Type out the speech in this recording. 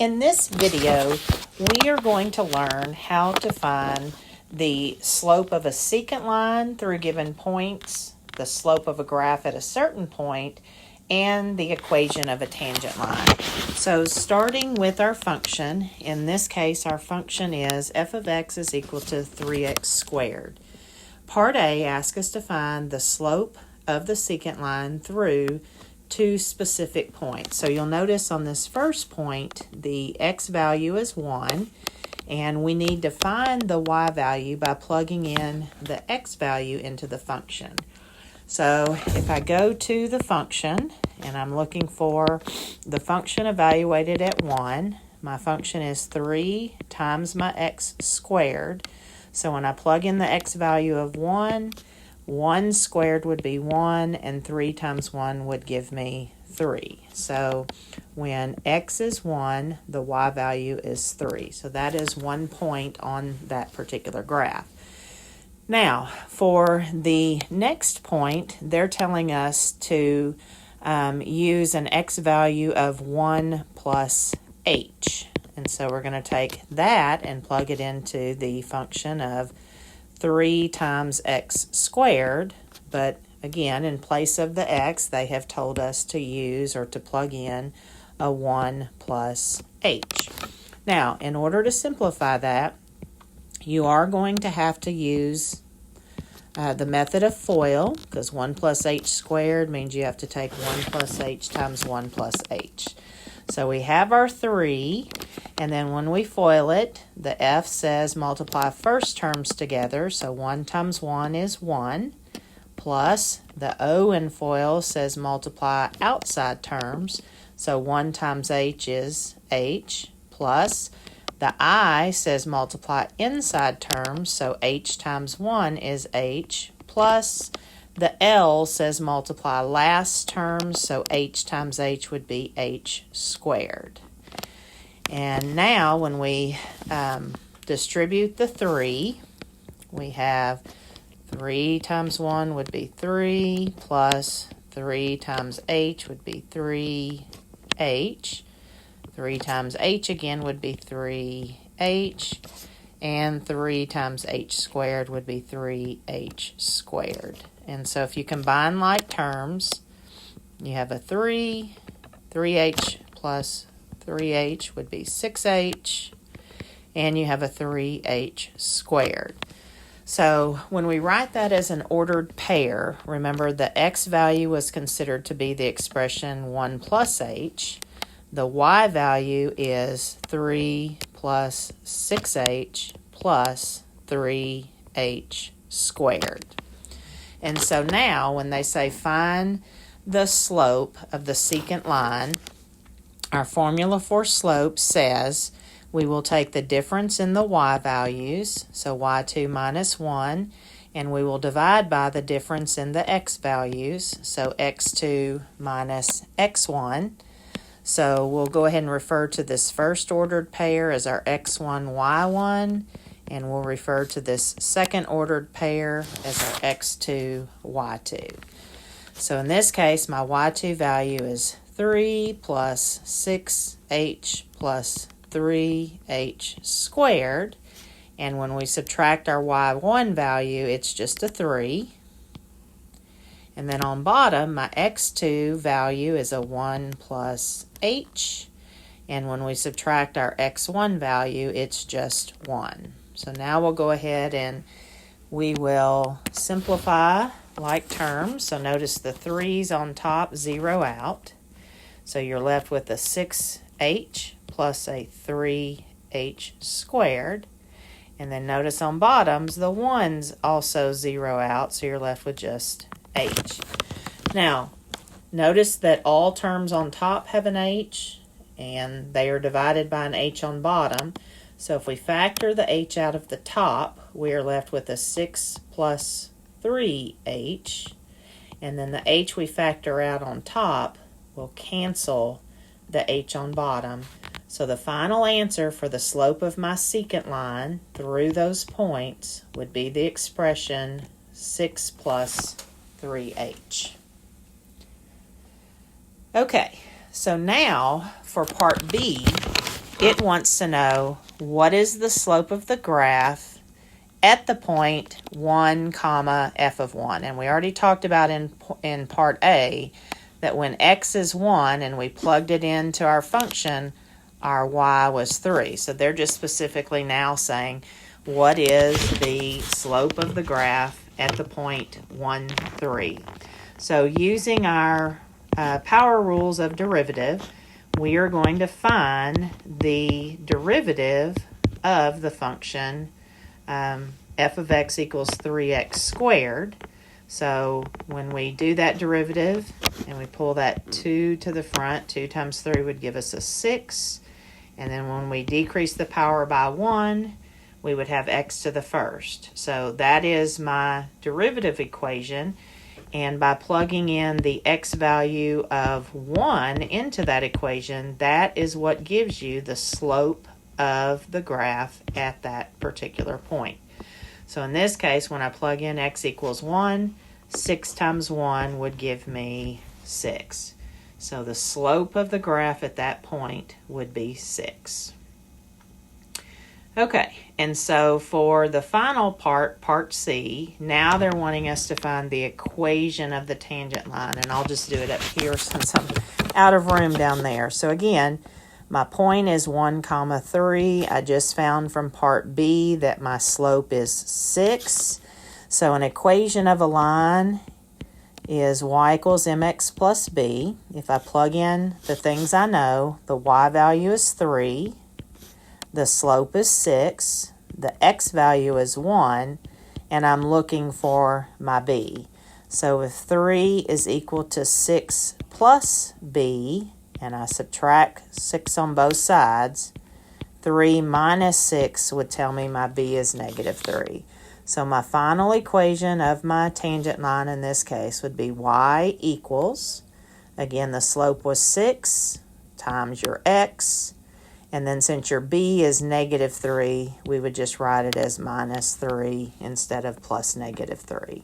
In this video, we are going to learn how to find the slope of a secant line through given points, the slope of a graph at a certain point, and the equation of a tangent line. So starting with our function, in this case our function is f of x is equal to 3x squared. Part A asks us to find the slope of the secant line through two specific points. So you'll notice on this first point, the x value is 1, and we need to find the y value by plugging in the x value into the function. So if I go to the function, and I'm looking for the function evaluated at 1, my function is 3 times my x squared. So when I plug in the x value of 1 squared would be 1, and 3 times 1 would give me 3. So when x is 1, the y value is 3. So that is 1 point on that particular graph. Now, for the next point, they're telling us to use an x value of 1 plus h. And so we're going to take that and plug it into the function of 3 times x squared, but again, in place of the x, they have told us to use or to plug in a 1 plus h. Now, in order to simplify that, you are going to have to use the method of FOIL, because 1 plus h squared means you have to take 1 plus h times 1 plus h. So we have our 3, and then when we FOIL it, the f says multiply first terms together, so 1 times 1 is 1, plus the o in FOIL says multiply outside terms, so 1 times h is h, plus the I says multiply inside terms, so h times 1 is h, plus the L says multiply last terms, so h times h would be h squared. And now when we distribute the 3, we have 3 times 1 would be 3, plus 3 times h would be 3h. 3 times h again would be 3h, and 3 times h squared would be 3h squared. And so if you combine like terms, you have a 3h plus 3h would be 6h, and you have a 3h squared. So when we write that as an ordered pair, remember the x value was considered to be the expression 1 plus h. The y value is 3 plus 6h plus 3h squared. And so now when they say find the slope of the secant line, our formula for slope says we will take the difference in the y values, so y2 minus 1, and we will divide by the difference in the x values, so x2 minus x1. So we'll go ahead and refer to this first ordered pair as our x1, y1, and we'll refer to this second ordered pair as our x2, y2. So in this case, my y2 value is 3 plus 6h plus 3h squared, and when we subtract our y1 value, it's just a 3. And then on bottom, my x2 value is a 1 plus h, and when we subtract our x1 value, it's just 1. So now we'll go ahead and we will simplify like terms. So notice the 3's on top zero out. So you're left with a 6h plus a 3h squared. And then notice on bottoms, the 1's also zero out, so you're left with just h. Now, notice that all terms on top have an h, and they are divided by an h on bottom. So if we factor the h out of the top, we are left with a 6 plus 3h, and then the h we factor out on top will cancel the h on bottom. So the final answer for the slope of my secant line through those points would be the expression 6 plus 3h. Okay, so now for part B, it wants to know what is the slope of the graph at the point 1 comma f of 1. And we already talked about in part A that when x is 1 and we plugged it into our function, our y was 3. So they're just specifically now saying what is the slope of the graph at the point 1, 3. So using our power rules of derivative, we are going to find the derivative of the function f of x equals 3x squared. So when we do that derivative and we pull that 2 to the front, 2 times 3 would give us a 6. And then when we decrease the power by 1, we would have x to the first. So that is my derivative equation. And by plugging in the x value of 1 into that equation, that is what gives you the slope of the graph at that particular point. So in this case, when I plug in x equals 1, 6 times 1 would give me 6. So the slope of the graph at that point would be 6. Okay, and so for the final part, part C, now they're wanting us to find the equation of the tangent line, and I'll just do it up here since I'm out of room down there. So again, my point is 1 comma 3. I just found from part B that my slope is 6. So an equation of a line is y equals mx plus b. If I plug in the things I know, the y value is 3. The slope is 6, the x value is 1, and I'm looking for my b. So if 3 is equal to 6 plus b, and I subtract 6 on both sides, 3 minus 6 would tell me my b is negative 3. So my final equation of my tangent line in this case would be y equals, again the slope was 6 times your x, and then since your b is negative 3, we would just write it as minus 3 instead of plus negative 3.